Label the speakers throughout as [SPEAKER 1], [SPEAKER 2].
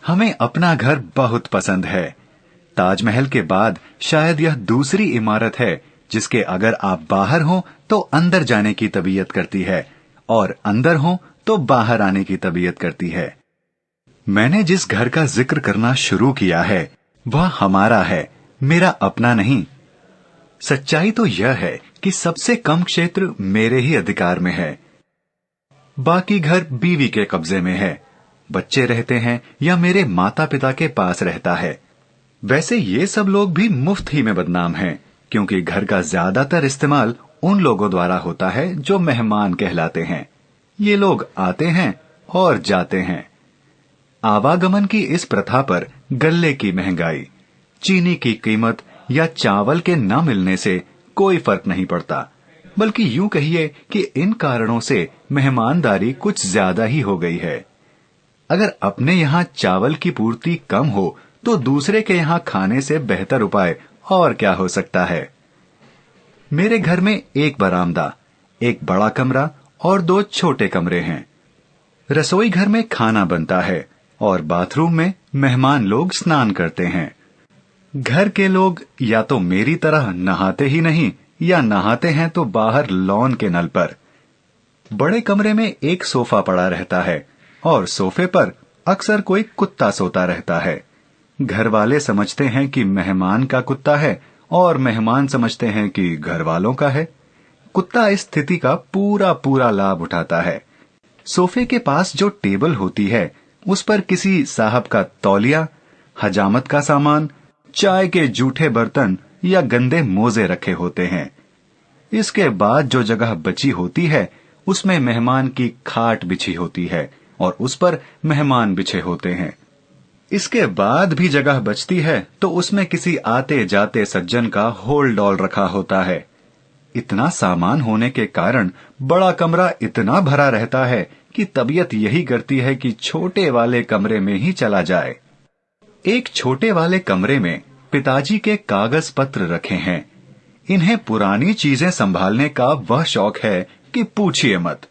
[SPEAKER 1] हमें अपना घर बहुत पसंद है। ताजमहल के बाद शायद यह दूसरी इमारत है जिसके अगर आप बाहर हो तो अंदर जाने की तबीयत करती है और अंदर हो तो बाहर आने की तबीयत करती है। मैंने जिस घर का जिक्र करना शुरू किया है वह हमारा है, मेरा अपना नहीं। सच्चाई तो यह है कि सबसे कम क्षेत्र मेरे ही अधिकार में है। बाकी घर बीवी के कब्जे में है, बच्चे रहते हैं या मेरे माता पिता के पास रहता है। वैसे ये सब लोग भी मुफ्त ही में बदनाम हैं, क्योंकि घर का ज्यादातर इस्तेमाल उन लोगों द्वारा होता है जो मेहमान कहलाते हैं। ये लोग आते हैं और जाते हैं। आवागमन की इस प्रथा पर गल्ले की महंगाई, चीनी की कीमत या चावल के न मिलने से कोई फर्क नहीं पड़ता, बल्कि यूं कहिए कि इन कारणों से मेहमानदारी कुछ ज्यादा ही हो गई है। अगर अपने यहाँ चावल की पूर्ति कम हो तो दूसरे के यहाँ खाने से बेहतर उपाय और क्या हो सकता है। मेरे घर में एक बरामदा, एक बड़ा कमरा और 2 छोटे कमरे हैं। रसोई घर में खाना बनता है और बाथरूम में मेहमान लोग स्नान करते हैं। घर के लोग या तो मेरी तरह नहाते ही नहीं या नहाते हैं तो बाहर लॉन के नल पर। बड़े कमरे में एक सोफा पड़ा रहता है और सोफे पर अक्सर कोई कुत्ता सोता रहता है। घर वाले समझते हैं कि मेहमान का कुत्ता है और मेहमान समझते हैं कि घर वालों का है। कुत्ता इस स्थिति का पूरा लाभ उठाता है। सोफे के पास जो टेबल होती है उस पर किसी साहब का तौलिया, हजामत का सामान, चाय के जूठे बर्तन या गंदे मोजे रखे होते हैं। इसके बाद जो जगह बची होती है उसमें मेहमान की खाट बिछी होती है और उस पर मेहमान बिछे होते हैं। इसके बाद भी जगह बचती है तो उसमें किसी आते जाते सज्जन का होल डॉल रखा होता है। इतना सामान होने के कारण बड़ा कमरा इतना भरा रहता है कि तबीयत यही करती है कि छोटे वाले कमरे में ही चला जाए। एक छोटे वाले कमरे में पिताजी के कागज पत्र रखे हैं। इन्हें पुरानी चीजें संभालने का वह शौक है कि पूछिए मत।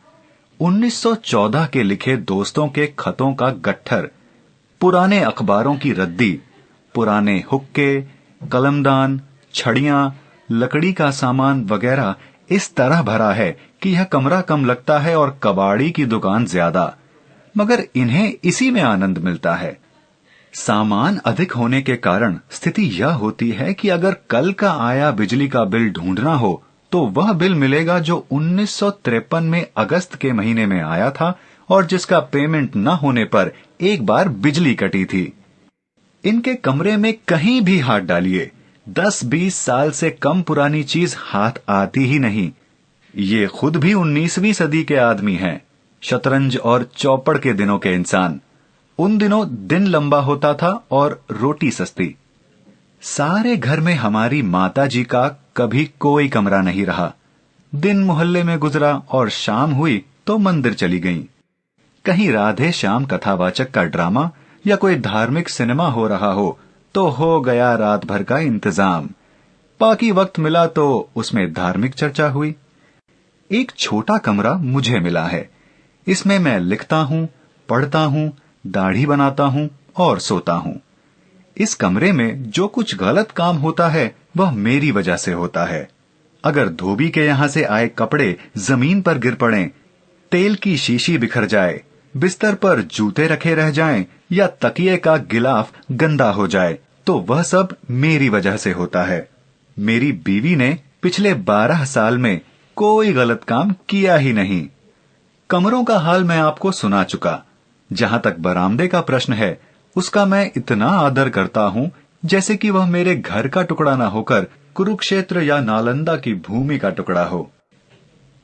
[SPEAKER 1] 1914 के लिखे दोस्तों के खतों का गट्ठर, पुराने अखबारों की रद्दी, पुराने हुक्के, कलमदान, छड़ियां, लकड़ी का सामान वगैरह इस तरह भरा है कि यह कमरा कम लगता है और कबाड़ी की दुकान ज्यादा, मगर इन्हें इसी में आनंद मिलता है। सामान अधिक होने के कारण स्थिति यह होती है कि अगर कल का आया बिजली का बिल ढूंढना हो तो वह बिल मिलेगा जो 1953 में अगस्त के महीने में आया था और जिसका पेमेंट न होने पर एक बार बिजली कटी थी। इनके कमरे में कहीं भी हाथ डालिए, 10-20 साल से कम पुरानी चीज हाथ आती ही नहीं। ये खुद भी 19वीं सदी के आदमी हैं, शतरंज और चौपड़ के दिनों के इंसान। उन दिनों दिन लंबा होता था और रोटी सस्ती। सारे घर में हमारी माताजी का कभी कोई कमरा नहीं रहा। दिन मोहल्ले में गुजरा और शाम हुई तो मंदिर चली गईं। कहीं राधे श्याम कथावाचक का ड्रामा या कोई धार्मिक सिनेमा हो रहा हो तो हो गया रात भर का इंतजाम। बाकी वक्त मिला तो उसमें धार्मिक चर्चा हुई। एक छोटा कमरा मुझे मिला है। इसमें मैं लिखता हूँ, पढ़ता हूँ, दाढ़ी बनाता हूँ और सोता हूँ। इस कमरे में जो कुछ गलत काम होता है वह मेरी वजह से होता है। अगर धोबी के यहाँ से आए कपड़े जमीन पर गिर पड़ें, तेल की शीशी बिखर जाए, बिस्तर पर जूते रखे रह जाएं या तकिए का गिलाफ गंदा हो जाए तो वह सब मेरी वजह से होता है। मेरी बीवी ने पिछले 12 साल में कोई गलत काम किया ही नहीं। कमरों का हाल मैं आपको सुना चुका। जहां तक बरामदे का प्रश्न है उसका मैं इतना आदर करता हूं जैसे कि वह मेरे घर का टुकड़ा ना होकर कुरुक्षेत्र या नालंदा की भूमि का टुकड़ा हो।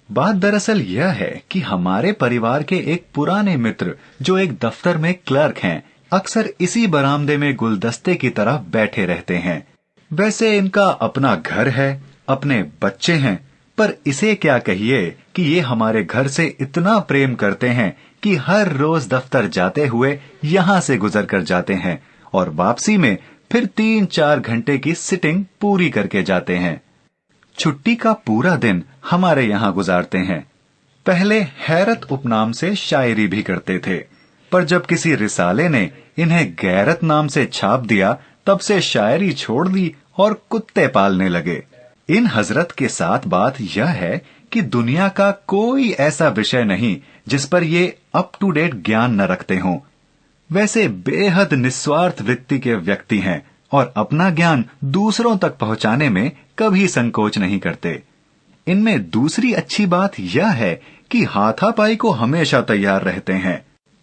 [SPEAKER 1] बात दरअसल यह है कि हमारे परिवार के एक पुराने मित्र जो एक दफ्तर में क्लर्क हैं, अक्सर इसी बरामदे में गुलदस्ते की तरह बैठे रहते हैं। वैसे इनका अपना घर है, अपने बच्चे हैं, पर इसे क्या कहिए कि ये हमारे घर से इतना प्रेम करते हैं कि हर रोज दफ्तर जाते हुए यहाँ से गुजर कर जाते हैं और वापसी में फिर 3-4 घंटे की सिटिंग पूरी करके जाते हैं। छुट्टी का पूरा दिन हमारे यहाँ गुजारते हैं। पहले हैरत उपनाम से शायरी भी करते थे, पर जब किसी रिसाले ने इन्हें गैरत नाम से छाप दिया, तब से शायरी छोड़ दी और कुत्ते पालने लगे। इन हजरत के साथ बात यह है कि दुनिया का कोई ऐसा विषय नहीं जिस पर ये अप टू डेट ज्ञान न रखते हों। वैसे बेहद निस्वार्थ वृत्ति के व्यक्ति हैं और अपना ज्ञान दूसरों तक पहुंचाने में कभी संकोच नहीं करते। इनमें दूसरी अच्छी बात यह है कि हाथापाई को हमेशा तैयार रहते हैं।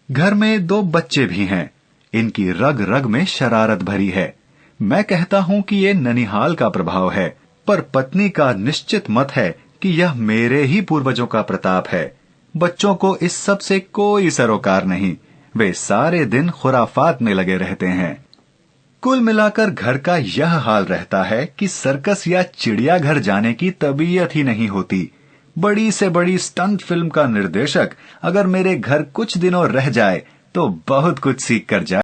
[SPEAKER 1] घर में 2 बच्चे भी हैं। इनकी रग रग में शरारत भरी है। मैं कहता हूं कि ये ननिहाल का प्रभाव है, पर पत्नी का निश्चित मत है कि यह मेरे ही पूर्वजों का प्रताप है। बच्चों को इस सब से कोई सरोकार नहीं। वे सारे दिन खुराफात में लगे रहते हैं। कुल मिलाकर घर का यह हाल रहता है कि सर्कस या चिड़ियाघर जाने की तबीयत ही नहीं होती। बड़ी से बड़ी स्टंट फिल्म का निर्देशक अगर मेरे घर कुछ दिनों रह जाए तो बहुत कुछ सीख कर जाए।